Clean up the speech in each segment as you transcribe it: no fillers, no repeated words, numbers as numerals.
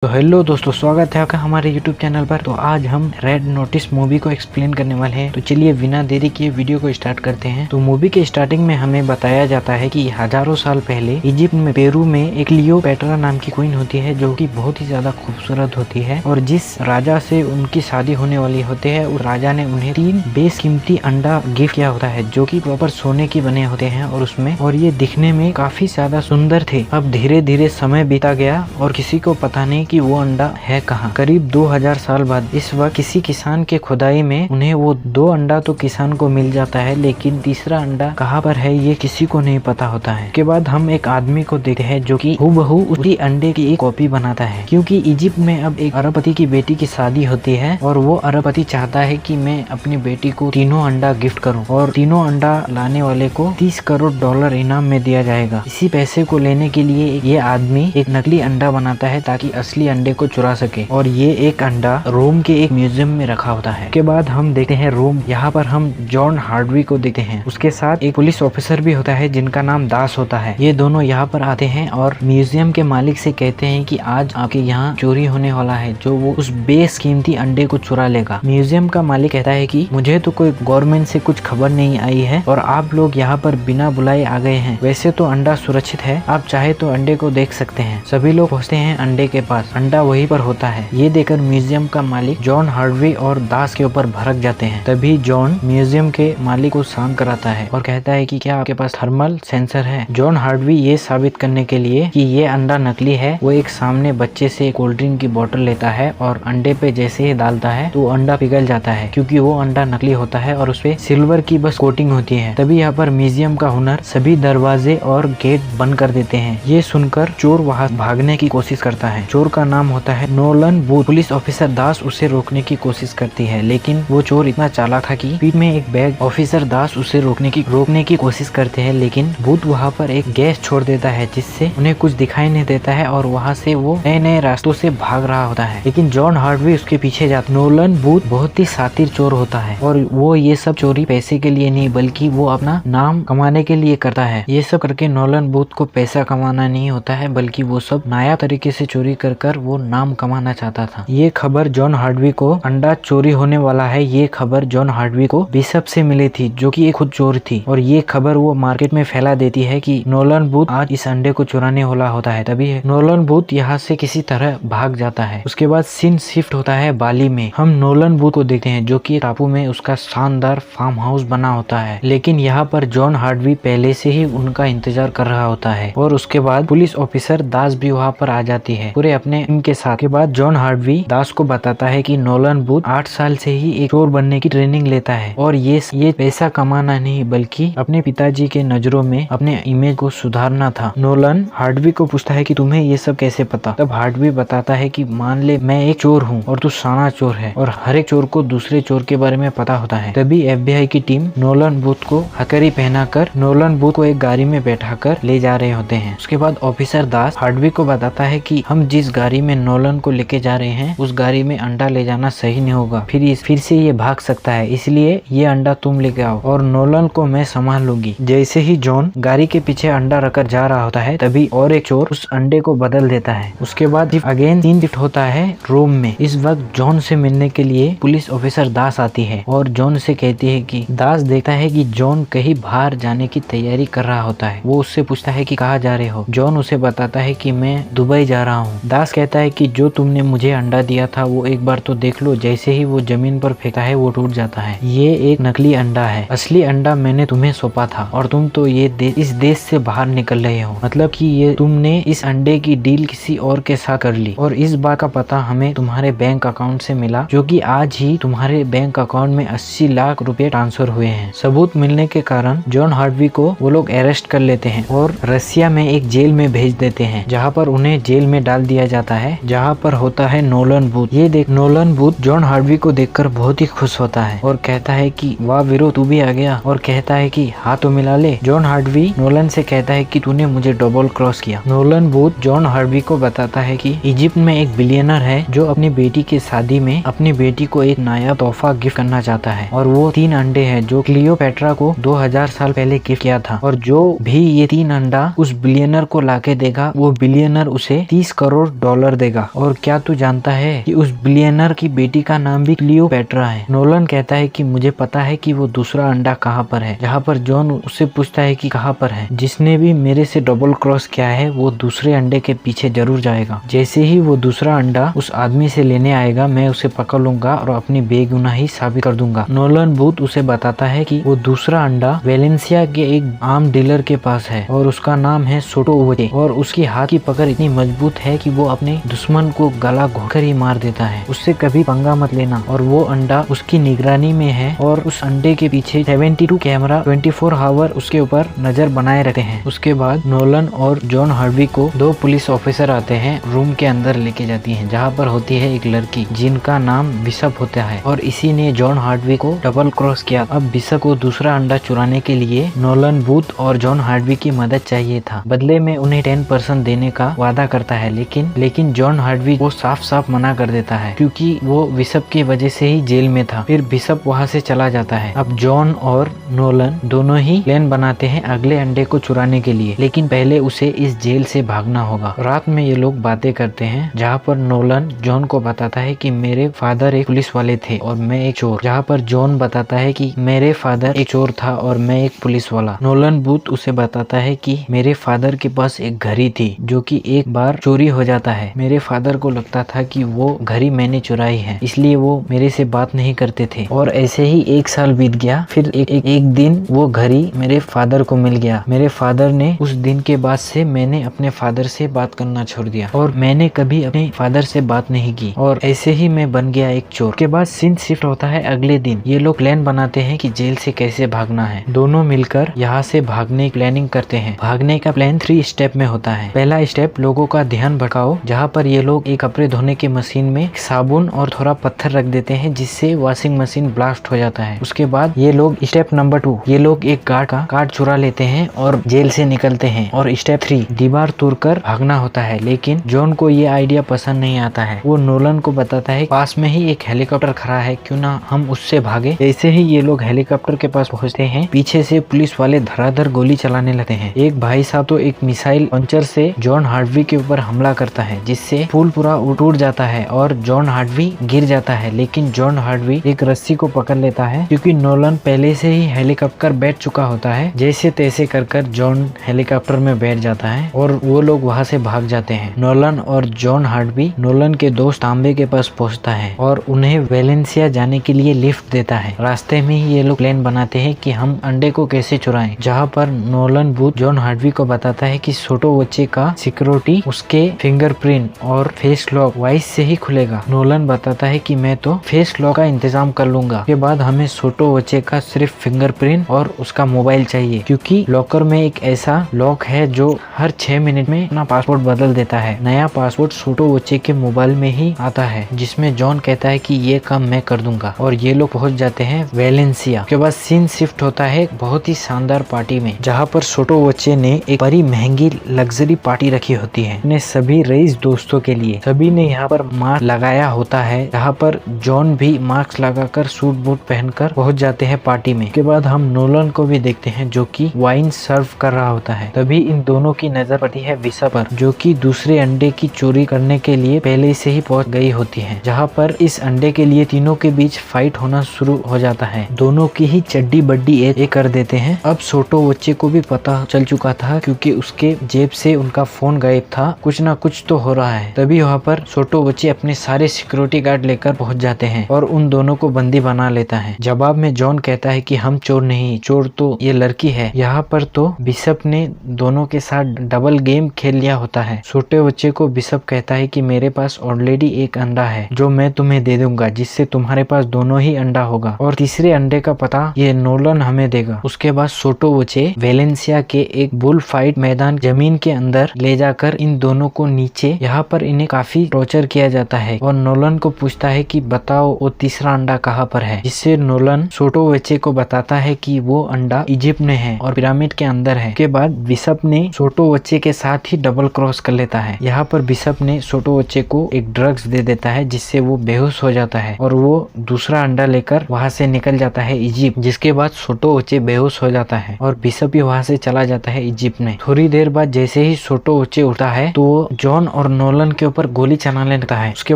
तो हेलो दोस्तों, स्वागत है आपका हमारे YouTube चैनल पर। तो आज हम रेड नोटिस मूवी को एक्सप्लेन करने वाले हैं। तो चलिए बिना देरी किए वीडियो को स्टार्ट करते हैं। तो मूवी के स्टार्टिंग में हमें बताया जाता है कि हजारों साल पहले इजिप्ट में पेरू में एक क्लियोपेट्रा नाम की क्वीन होती है, जो कि बहुत ही ज्यादा खूबसूरत होती है। और जिस राजा से उनकी शादी होने वाली होती है, उस राजा ने उन्हें 3 बेशकीमती अंडा गिफ्ट किया होता है, जो कि प्रॉपर सोने के बने होते हैं और ये दिखने में काफी ज्यादा सुंदर थे। अब धीरे धीरे समय बीता गया और किसी को पता नहीं कि वो अंडा है कहाँ। करीब 2000 साल बाद इस वक्त किसी किसान के खुदाई में उन्हें वो 2 अंडा तो किसान को मिल जाता है, लेकिन तीसरा अंडा कहाँ पर है ये किसी को नहीं पता होता है। के बाद हम एक आदमी को देखते हैं जो कि हूबहू उसी अंडे की एक कॉपी बनाता है, क्योंकि इजिप्ट में अब एक अरबपति की बेटी की शादी होती है और वो अरबपति चाहता है कि मैं अपनी बेटी को 3 अंडा गिफ्ट करूँ और 3 अंडा लाने वाले को $30 करोड़ इनाम में दिया जाएगा। इसी पैसे को लेने के लिए ये आदमी एक नकली अंडा बनाता है ताकि असली अंडे को चुरा सके, और ये एक अंडा रोम के एक म्यूजियम में रखा होता है। के बाद हम देखते हैं रोम। यहाँ पर हम जॉन हार्डवी को देखते हैं, उसके साथ एक पुलिस ऑफिसर भी होता है जिनका नाम दास होता है। ये दोनों यहाँ पर आते हैं और म्यूजियम के मालिक से कहते हैं कि आज आपके यहाँ चोरी होने वाला है, जो वो उस बेशकीमती अंडे को चुरा लेगा। म्यूजियम का मालिक कहता है कि मुझे तो कोई गवर्नमेंट से कुछ खबर नहीं आई है और आप लोग यहाँ पर बिना बुलाए आ गए हैं। वैसे तो अंडा सुरक्षित है, आप चाहे तो अंडे को देख सकते हैं। सभी लोग पहुँचते हैं अंडे के पास। अंडा वहीं पर होता है। ये देखकर म्यूजियम का मालिक जॉन हार्डवी और दास के ऊपर भड़क जाते हैं। तभी जॉन म्यूजियम के मालिक को शांत कराता है और कहता है कि क्या आपके पास थर्मल सेंसर है। जॉन हार्डवी ये साबित करने के लिए कि ये अंडा नकली है, वो एक सामने बच्चे से कोल्ड ड्रिंक की बोतल लेता है और अंडे पे जैसे ही डालता है तो अंडा पिघल जाता है, क्योंकि वो अंडा नकली होता है और उसपे सिल्वर की बस कोटिंग होती है। तभी यहाँ पर म्यूजियम का हुनर सभी दरवाजे और गेट बंद कर देते हैं। ये सुनकर चोर वहाँ भागने की कोशिश करता है। चोर का नाम होता है नोलन बूथ। पुलिस ऑफिसर दास उसे रोकने की कोशिश करती है, लेकिन वो चोर इतना चालाक था कि स्पीड में एक बैग ऑफिसर दास उसे रोकने की कोशिश करते हैं, लेकिन बूथ वहाँ पर एक गैस छोड़ देता है जिससे उन्हें कुछ दिखाई नहीं देता है और वहाँ से वो नए नए रास्तों से भाग रहा होता है। लेकिन जॉन हार्डवी उसके पीछे जाता। नोलन बूथ बहुत ही शातिर चोर होता है और वो ये सब चोरी पैसे के लिए नहीं बल्कि वो अपना नाम कमाने के लिए करता है। ये सब करके नोलन बूथ को पैसा कमाना नहीं होता है, बल्कि वो सब नायाब तरीके से चोरी कर वो नाम कमाना चाहता था। ये खबर जॉन हार्डवी को अंडा चोरी होने वाला है, ये खबर जॉन हार्डवी को बिशप से मिली थी, जो कि एक खुद चोर थी, और ये खबर वो मार्केट में फैला देती है कि नोलन बूथ आज इस अंडे को चुराने वाला होता है। तभी नोलन बूथ यहाँ से किसी तरह भाग जाता है। उसके बाद सीन शिफ्ट होता है बाली में। हम नोलन बूथ को देखते हैं जो कि टापू में उसका शानदार फार्म हाउस बना होता है, लेकिन यहाँ पर जॉन हार्डवी पहले से ही उनका इंतजार कर रहा होता है। और उसके बाद पुलिस ऑफिसर दास भी वहाँ पर आ जाती है पूरे अपने टीम के साथ। के बाद जॉन हार्डवी दास को बताता है कि नोलन बूथ 8 साल से ही एक चोर बनने की ट्रेनिंग लेता है और ये पैसा कमाना नहीं बल्कि अपने पिताजी के नजरों में अपने इमेज को सुधारना था। नोलन हार्डवी को पूछता है कि तुम्हें ये सब कैसे पता। तब हार्डवी बताता है कि मान ले मैं एक चोर हूँ और तू शाना चोर है, और हर एक चोर को दूसरे चोर के बारे में पता होता है। तभी FBI की टीम नोलन बूथ को हथकड़ी पहनाकर नोलन बूथ को एक गाड़ी में बैठाकर ले जा रहे होते हैं। उसके बाद ऑफिसर दास हार्डवी को बताता है कि हम जिस गाड़ी में नोलन को लेके जा रहे हैं उस गाड़ी में अंडा ले जाना सही नहीं होगा, फिर से ये भाग सकता है, इसलिए ये अंडा तुम लेके आओ और नोलन को मैं संभाल लूंगी। जैसे ही जॉन गाड़ी के पीछे अंडा रखकर जा रहा होता है, तभी और एक चोर उस अंडे को बदल देता है। उसके बाद अगेन सीन शिफ्ट होता है रोम में। इस वक्त जॉन से मिलने के लिए पुलिस ऑफिसर दास आती है और जॉन से कहती है कि दास देखता है कि जॉन कहीं बाहर जाने की तैयारी कर रहा होता है। वो उससे पूछता है कि कहाँ जा रहे हो। जॉन उसे बताता है कि मैं दुबई जा रहा हूँ। दास कहता है कि जो तुमने मुझे अंडा दिया था वो एक बार तो देख लो। जैसे ही वो जमीन पर फेंका है वो टूट जाता है। ये एक नकली अंडा है, असली अंडा मैंने तुम्हें सौंपा था और तुम तो इस देश से बाहर निकल रहे हो, मतलब कि ये तुमने इस अंडे की डील किसी और के साथ कर ली, और इस बात का पता हमें तुम्हारे बैंक अकाउंट से मिला, जो कि आज ही तुम्हारे बैंक अकाउंट में 80 लाख रुपए ट्रांसफर हुए हैं। सबूत मिलने के कारण जॉन हार्डवी को वो लोग अरेस्ट कर लेते हैं और रसिया में एक जेल में भेज देते हैं, जहाँ पर उन्हें जेल में डाल दिया जाता है, जहाँ पर होता है नोलन बूथ। ये देख नोलन बूथ जॉन हार्डवी को देखकर बहुत ही खुश होता है और कहता है कि वाह वीरो तू भी आ गया, और कहता है कि हाँ तो मिला ले। जॉन हार्डवी नोलन से कहता है कि तूने मुझे डबल क्रॉस किया। नोलन बूथ जॉन हार्डवी को बताता है कि इजिप्ट में एक बिलियनर है जो अपनी बेटी की शादी में अपनी बेटी को एक नया तोहफा गिफ्ट करना चाहता है, और वो 3 अंडे हैं जो क्लियोपेट्रा को 2000 साल पहले गिफ्ट किया था, और जो भी ये 3 अंडा उस बिलियनर को लाके देगा वो बिलियनर उसे $30 करोड़ $1 देगा। और क्या तू जानता है कि उस बिलियनर की बेटी का नाम भी क्लियोपेट्रा है। नोलन कहता है कि मुझे पता है कि वो दूसरा अंडा कहाँ पर है। जहाँ पर जॉन उससे पूछता है कि कहाँ पर है। जिसने भी मेरे से डबल क्रॉस किया है वो दूसरे अंडे के पीछे जरूर जाएगा। जैसे ही वो दूसरा अंडा उस आदमी से लेने आएगा मैं उसे पकड़ लूंगा और अपनी बेगुनाही साबित कर दूंगा। नोलन बूथ उसे बताता है कि वो दूसरा अंडा वेलेंसिया के एक आम डीलर के पास है और उसका नाम है सोटो ओचे और उसकी हाथ की पकड़ इतनी मजबूत है कि वो अपने दुश्मन को गला घोंटकर ही मार देता है। उससे कभी पंगा मत लेना। और वो अंडा उसकी निगरानी में है और उस अंडे के पीछे 72 कैमरा 24 आवर उसके ऊपर नजर बनाए रखते हैं। उसके बाद नोलन और जॉन हार्वी को 2 पुलिस ऑफिसर आते हैं, रूम के अंदर लेके जाती हैं जहाँ पर होती है एक लड़की जिनका नाम बिशप होता है और इसी ने जॉन हार्वी को डबल क्रॉस किया। अब बिशप को दूसरा अंडा चुराने के लिए नोलन बूथ और जॉन हार्वी की मदद चाहिए था। बदले में उन्हें 10% देने का वादा करता है, लेकिन जॉन हार्वी वो साफ साफ मना कर देता है क्योंकि वो बिशप की वजह से ही जेल में था। फिर बिशप वहाँ से चला जाता है। अब जॉन और नोलन दोनों ही प्लान बनाते हैं अगले अंडे को चुराने के लिए, लेकिन पहले उसे इस जेल से भागना होगा। रात में ये लोग बातें करते हैं जहाँ पर नोलन जॉन को बताता है कि मेरे फादर एक पुलिस वाले थे और मैं एक चोर। जहाँ पर जॉन बताता है कि मेरे फादर एक चोर था और मैं एक पुलिस वाला। नोलन बूथ उसे बताता है कि मेरे फादर के पास एक घड़ी थी जो कि एक बार चोरी हो जाता है। मेरे फादर को लगता था कि वो घड़ी मैंने चुराई है, इसलिए वो मेरे से बात नहीं करते थे। और ऐसे ही 1 साल बीत गया। फिर एक दिन वो घड़ी मेरे फादर को मिल गया। मेरे फादर ने उस दिन के बाद से मैंने अपने फादर से बात करना छोड़ दिया और मैंने कभी अपने फादर से बात नहीं की और ऐसे ही मैं बन गया एक चोर। के बाद सीन शिफ्ट होता है अगले दिन। ये लोग प्लान बनाते हैं कि जेल से कैसे भागना है। दोनों मिलकर यहाँ से भागने की प्लानिंग करते हैं। भागने का प्लान 3 स्टेप में होता है। पहला स्टेप लोगों का ध्यान भटकाओ, जहाँ पर ये लोग एक कपड़े धोने की मशीन में साबुन और थोड़ा पत्थर रख देते हैं जिससे वॉशिंग मशीन ब्लास्ट हो जाता है। उसके बाद ये लोग स्टेप नंबर 2 ये लोग एक गार्ड का कार्ड चुरा लेते हैं और जेल से निकलते हैं। और स्टेप 3 दीवार तोड़कर भागना होता है। लेकिन जॉन को ये आइडिया पसंद नहीं आता है। वो नोलन को बताता है पास में ही एक हेलीकॉप्टर खड़ा है, क्यों ना हम उससे भागे। जैसे ही ये लोग हेलीकॉप्टर के पास पहुंचते हैं पीछे से पुलिस वाले धड़ाधड़ गोली चलाने लगते हैं। एक भाई साहब तो एक मिसाइल लॉन्चर से जॉन हार्वी के ऊपर हमला करता है जिससे पुल पूरा टूट जाता है और जॉन हार्वी गिर जाता है। लेकिन जॉन हार्वी एक रस्सी को पकड़ लेता है क्योंकि नोलन पहले से ही हेलीकॉप्टर बैठ चुका होता है। जैसे तैसे कर जॉन हेलीकॉप्टर में बैठ जाता है और वो लोग वहाँ से भाग जाते हैं। नोलन और जॉन हार्वी नोलन के दोस्त तांबे के पास पहुँचता है और उन्हें वेलेंसिया जाने के लिए लिफ्ट देता है। रास्ते में ही ये लोग प्लान बनाते हैं कि हम अंडे को कैसे चुराएं। जहाँ पर नोलन बूथ जॉन हार्वी को बताता है कि सोटो बच्चे का सिक्योरिटी उसके फिंगरप्रिंट और फेस लॉक वाइस से ही खुलेगा। नोलन बताता है कि मैं तो फेस लॉक का इंतजाम कर लूंगा। के बाद हमें सोटो बच्चे का सिर्फ फिंगरप्रिंट और उसका मोबाइल चाहिए क्योंकि लॉकर में एक ऐसा लॉक है जो हर 6 मिनट में अपना पासपोर्ट बदल देता है। नया पासपोर्ट सोटो बच्चे के मोबाइल में ही आता है जिसमें जॉन कहता है कि ये काम मैं कर दूंगा और ये लोग पहुंच जाते हैं वेलेंसिया। के बाद सीन शिफ्ट होता है बहुत ही शानदार पार्टी में जहाँ पर सोटो बच्चे ने एक बड़ी महंगी लग्जरी पार्टी रखी होती है अपने सभी रईस दोस्तों के लिए। सभी ने यहाँ पर मास्क लगाया होता है। जहाँ पर जॉन भी मास्क लगाकर सूट बूट पहनकर पहुंच जाते हैं पार्टी में। के बाद हम नोलन को भी देखते हैं जो कि वाइन सर्व कर रहा होता है। तभी इन दोनों की नजर पड़ती है बिशप पर जो कि दूसरे अंडे की चोरी करने के लिए पहले से ही पहुंच गई होती है। जहाँ पर इस अंडे के लिए तीनों के बीच फाइट होना शुरू हो जाता है। दोनों की ही चड्डी बड्डी एक कर देते हैं। अब सोटो बच्चे को भी पता चल चुका था क्योंकि उसके जेब से उनका फोन गायब था। कुछ ना कुछ तो हो रहा है। तभी वहाँ पर सोटो बच्चे अपने सारे सिक्योरिटी गार्ड लेकर पहुंच जाते हैं और उन दोनों को बंदी बना लेता है। जवाब में जॉन कहता है कि हम चोर नहीं, चोर तो ये लड़की है। यहाँ पर तो बिशप ने दोनों के साथ डबल गेम खेल लिया होता है। छोटे बच्चे को बिशप कहता है कि मेरे पास ऑलरेडी एक अंडा है जो मैं तुम्हें दे दूंगा जिससे तुम्हारे पास दोनों ही अंडा होगा और तीसरे अंडे का पता ये नोलन हमें देगा। उसके बाद सोटो बच्चे वेलेंसिया के एक बुल फाइट मैदान जमीन के अंदर ले जाकर इन दोनों को नीचे यहाँ पर इन्हें काफी टॉर्चर किया जाता है और नोलन को पूछता है कि बताओ वो तीसरा अंडा कहाँ पर है। जिससे नोलन सोटो बच्चे को बताता है कि वो अंडा इजिप्ट में है और पिरामिड के अंदर है। के बाद बिशप ने सोटो बच्चे के साथ ही डबल क्रॉस कर लेता है। यहाँ पर बिशप ने सोटो बच्चे को एक ड्रग्स दे देता है जिससे वो बेहोश हो जाता है और वो दूसरा अंडा लेकर वहाँ से निकल जाता है इजिप्ट। जिसके बाद सोटो बच्चे बेहोश हो जाता है और बिशप भी वहाँ से चला जाता है इजिप्ट में। थोड़ी देर बाद जैसे ही सोटो बच्चे उठता है तो जॉन और नोलन के ऊपर गोली चलाने लगता है। उसके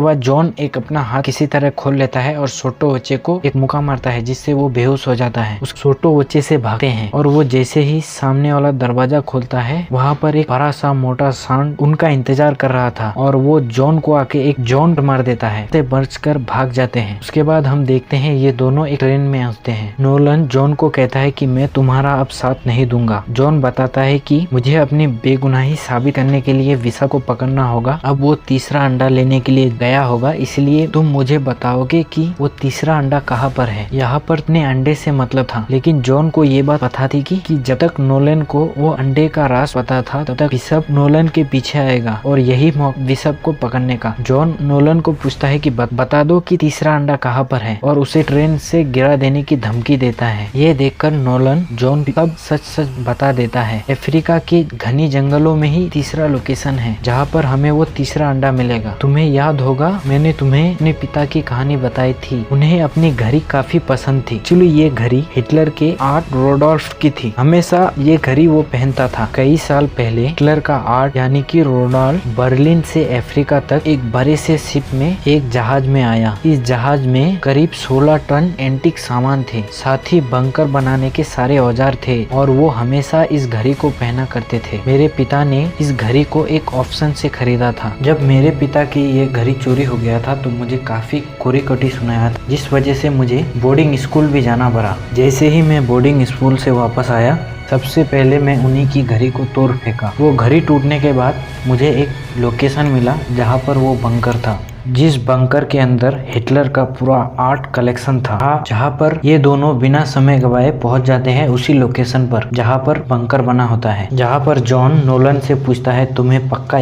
बाद जॉन एक अपना हाथ किसी तरह खोल लेता है और छोटो बच्चे को एक मुक्का मारता है जिससे वो बेहोश हो जाता है। उस छोटो बच्चे से भागते हैं और वो जैसे ही सामने वाला दरवाजा खोलता है वहाँ पर एक बड़ा सा मोटा सांड उनका इंतजार कर रहा था और वो जॉन को आके एक जॉन मार देता है। बचकर भाग जाते हैं। उसके बाद हम देखते हैं ये दोनों एक ट्रेन में आते हैं। नोलन जॉन को कहता है कि मैं तुम्हारा अब साथ नहीं दूंगा। जॉन बताता है कि मुझे अपनी बेगुनाही साबित करने के लिए विसा को पकड़ना होगा। अब वो तीसरा अंडा लेने के लिए गया होगा, इसलिए तुम मुझे बताओगे कि वो तीसरा अंडा कहाँ पर है। यहाँ पर अपने अंडे से मतलब था, लेकिन जॉन को ये बात पता थी कि जब तक नोलन को वो अंडे का राज पता था तब तक बिशप नोलन के पीछे आएगा और यही बिशप को पकड़ने का। जॉन नोलन को पूछता है कि बता दो कि तीसरा अंडा कहाँ पर है और उसे ट्रेन से गिरा देने की धमकी देता है। ये देखकर नोलन जॉन सब सच सच बता देता है। अफ्रीका के घनी जंगलों में ही तीसरा लोकेशन है जहाँ पर हमें वो तीसरा अंडा मिलेगा। तुम्हें याद होगा मैंने तुम्हें अपने पिता की कहानी बताई थी। उन्हें अपनी घड़ी काफी पसंद थी। चलो ये घड़ी हिटलर के आर्ट रोडोल्फ की थी। हमेशा ये घड़ी वो पहनता था। कई साल पहले हिटलर का आर्ट यानी कि रोडोल्फ बर्लिन से अफ्रीका तक एक बड़े से शिप में एक जहाज में आया। इस जहाज में करीब 16 टन एंटीक सामान थे, साथ ही बंकर बनाने के सारे औजार थे और वो हमेशा इस घड़ी को पहना करते थे। मेरे पिता ने इस घड़ी को एक ऑप्शन से खरीदा था। जब मेरे पिता की ये घड़ी चोरी हो गया था तो मुझे काफी कोरी कटी सुनाया था, जिस वजह से मुझे बोर्डिंग स्कूल भी जाना पड़ा। जैसे ही मैं बोर्डिंग स्कूल से वापस आया सबसे पहले मैं उन्हीं की घड़ी को तोड़ फेंका। वो घड़ी टूटने के बाद मुझे एक लोकेशन मिला जहाँ पर वो बंकर था, जिस बंकर के अंदर हिटलर का पूरा आर्ट कलेक्शन था, जहाँ पर ये दोनों बिना समय गवाए पहुंच जाते हैं उसी लोकेशन पर जहाँ पर बंकर बना होता है। जहाँ पर जॉन नोलन से पूछता है तुम्हें पक्का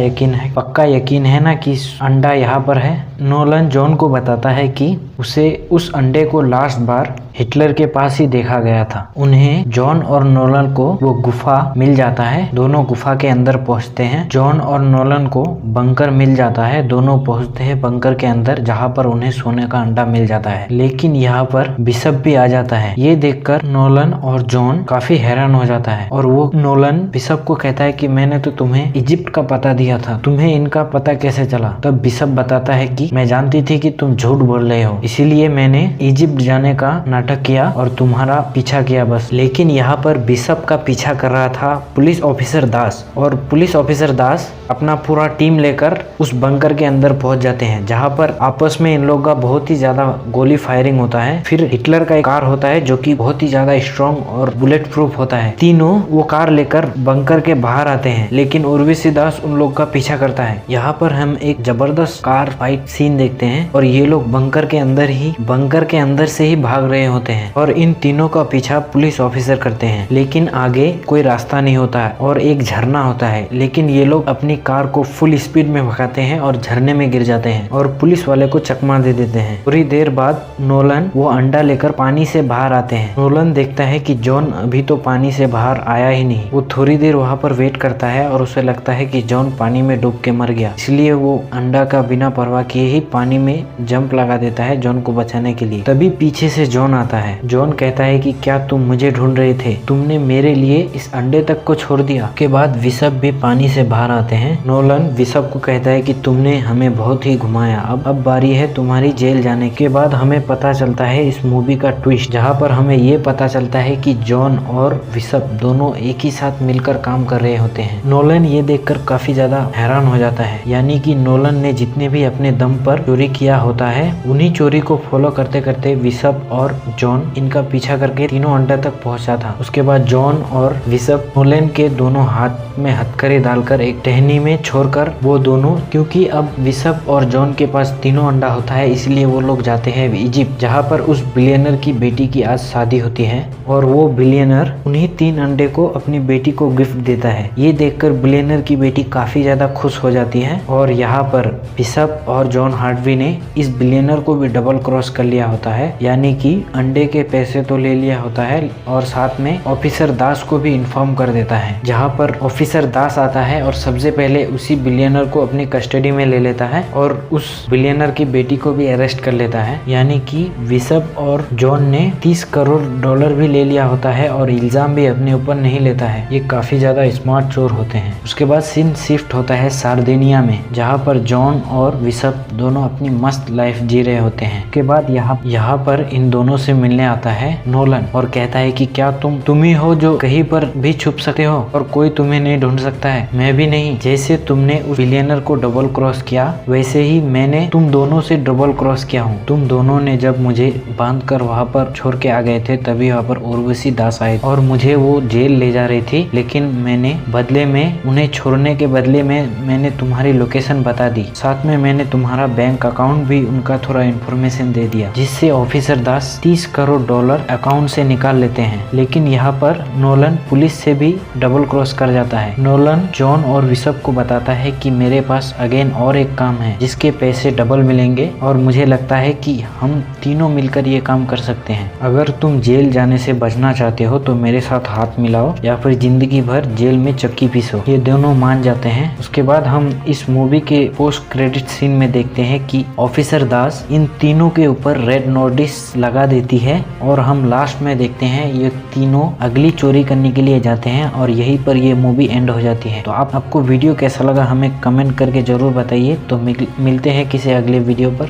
यकीन है ना कि अंडा यहाँ पर है। नोलन जॉन को बताता है कि उसे उस अंडे को लास्ट बार हिटलर के पास ही देखा गया था। उन्हें जॉन और नोलन को वो गुफा मिल जाता है। दोनों गुफा के अंदर पहुंचते हैं। जॉन और नोलन को बंकर मिल जाता है। दोनों पहुंचते हैं बंकर के अंदर जहां पर उन्हें सोने का अंडा मिल जाता है। लेकिन यहाँ पर बिशप भी आ जाता है। ये देखकर नोलन और जॉन काफी हैरान हो जाता है और वो नोलन बिशप को कहता है कि मैंने तो तुम्हें इजिप्ट का पता दिया था, तुम्हें इनका पता कैसे चला। तब बिशप बताता है कि मैं जानती थी कि तुम झूठ बोल रहे हो, इसीलिए मैंने इजिप्ट जाने का नाटक किया और तुम्हारा पीछा किया बस। लेकिन यहाँ पर बिशप का पीछा कर रहा था पुलिस ऑफिसर दास, और पुलिस ऑफिसर दास अपना पूरा टीम लेकर उस बंकर के अंदर पहुंच जाते हैं जहां पर आपस में इन लोगों का बहुत ही ज्यादा गोली फायरिंग होता है। फिर हिटलर का एक कार होता है जो कि बहुत ही ज्यादा स्ट्रॉन्ग और बुलेट प्रूफ होता है। तीनों वो कार लेकर बंकर के बाहर आते हैं, लेकिन उर्वशी दास उन लोग का पीछा करता है। यहाँ पर हम एक जबरदस्त कार फाइट सीन देखते हैं और ये लोग बंकर के अंदर से ही भाग रहे होते हैं और इन तीनों का पीछा पुलिस ऑफिसर करते हैं। लेकिन आगे कोई रास्ता नहीं होता है और एक झरना होता है, लेकिन ये लोग अपनी कार को फुल स्पीड में भगाते हैं और झरने में गिर जाते हैं और पुलिस वाले को चकमा दे देते हैं। थोड़ी देर बाद नोलन वो अंडा लेकर पानी से बाहर आते हैं। नोलन देखता है कि जॉन अभी तो पानी से बाहर आया ही नहीं। वो थोड़ी देर वहाँ पर वेट करता है और उसे लगता है कि जॉन पानी में डूब के मर गया, इसलिए वो अंडा का बिना परवाह किए ही पानी में जंप लगा देता है जॉन को बचाने के लिए। तभी पीछे से जॉन आता है। जॉन कहता है कि क्या तुम मुझे ढूंढ रहे थे? तुमने मेरे लिए इस अंडे तक को छोड़ दिया। के बाद बिशप भी पानी से बाहर आते हैं। नोलन बिशप को कहता है कि तुमने हमें बहुत ही घुमाया, अब बारी है तुम्हारी जेल जाने। के बाद हमें पता चलता है इस मूवी का ट्विस्ट, जहाँ पर हमें ये पता चलता है कि जॉन और बिशप दोनों एक ही साथ मिलकर काम कर रहे होते हैं। नोलन ये देखकर काफी ज्यादा हैरान हो जाता है, यानी कि नोलन ने जितने भी अपने दम पर चोरी किया होता है उन्हीं चोरी को फॉलो करते करते बिशप और जॉन इनका पीछा करके तीनों अंडा तक पहुंचा था। उसके बाद जॉन और बिशप नोलन के दोनों हाथ में हथकड़ी डालकर एक टहनी में छोड़कर वो दोनों, क्योंकि अब बिशप और जॉन के पास तीनों अंडा होता है, इसलिए वो लोग जाते हैं इजिप्ट, जहाँ पर उस बिलियनर की बेटी की आज शादी होती है और वो बिलियनर उन्हीं 3 अंडे को अपनी बेटी को गिफ्ट देता है। ये देखकर बिलियनर की बेटी काफी ज्यादा खुश हो जाती है और यहाँ पर बिशप और जॉन हार्टवी ने इस बिलियनर को भी डबल क्रॉस कर लिया होता है, यानी कि अंडे के पैसे तो ले लिया होता है और साथ में ऑफिसर दास को भी इन्फॉर्म कर देता है। जहाँ पर ऑफिसर दास आता है और सबसे पहले उसी बिलियनर को अपनी कस्टडी में ले लेता है और उस बिलियनर की बेटी को भी अरेस्ट कर लेता है। यानी कि बिशप और जॉन ने 30 करोड़ डॉलर भी ले लिया होता है और इल्जाम भी अपने ऊपर नहीं लेता है। ये काफी ज्यादा स्मार्ट चोर होते हैं। उसके बाद सीन शिफ्ट होता है सार्डिनिया में, जहाँ पर जॉन और बिशप दोनों अपनी मस्त लाइफ जी रहे होते हैं। उसके बाद यहाँ पर इन दोनों से मिलने आता है नोलन और कहता है कि क्या तुम ही हो जो कहीं पर भी छुप सकते हो और कोई तुम्हें नहीं ढूंढ सकता है? मैं भी नहीं। जैसे तुमने उस बिलियनर को डबल क्रॉस किया वैसे ही मैंने तुम दोनों से डबल क्रॉस किया हूँ। तुम दोनों ने जब मुझे बांध कर वहाँ पर छोड़ के आ गए थे तभी वहाँ पर उर्वशी दास आए और मुझे वो जेल ले जा रही थी, लेकिन मैंने बदले में उन्हें छोड़ने के बदले में मैंने तुम्हारी लोकेशन बता दी। साथ में मैंने तुम्हारा बैंक अकाउंट भी उनका थोड़ा इन्फॉर्मेशन दे दिया, जिससे ऑफिसर दास 30 करोड़ डॉलर अकाउंट से निकाल लेते हैं। लेकिन यहाँ पर नोलन पुलिस से भी डबल क्रॉस कर जाता है। नोलन जॉन और बिशप को बताता है कि मेरे पास अगेन और एक काम है जिसके पैसे डबल मिलेंगे और मुझे लगता है कि हम तीनों मिलकर ये काम कर सकते हैं। अगर तुम जेल जाने से बचना चाहते हो तो मेरे साथ हाथ मिलाओ या फिर जिंदगी भर जेल में चक्की पीसो। ये दोनों मान जाते हैं। उसके बाद हम इस मूवी के पोस्ट क्रेडिट सीन में देखते हैं कि ऑफिसर दास इन तीनों के ऊपर रेड नोटिस लगा देती है और हम लास्ट में देखते हैं ये तीनों अगली चोरी करने के लिए जाते हैं और यहीं पर ये मूवी एंड हो जाती है। तो आपको वीडियो कैसा लगा हमें कमेंट करके जरूर बताइए। तो मिलते हैं किसी अगले वीडियो पर।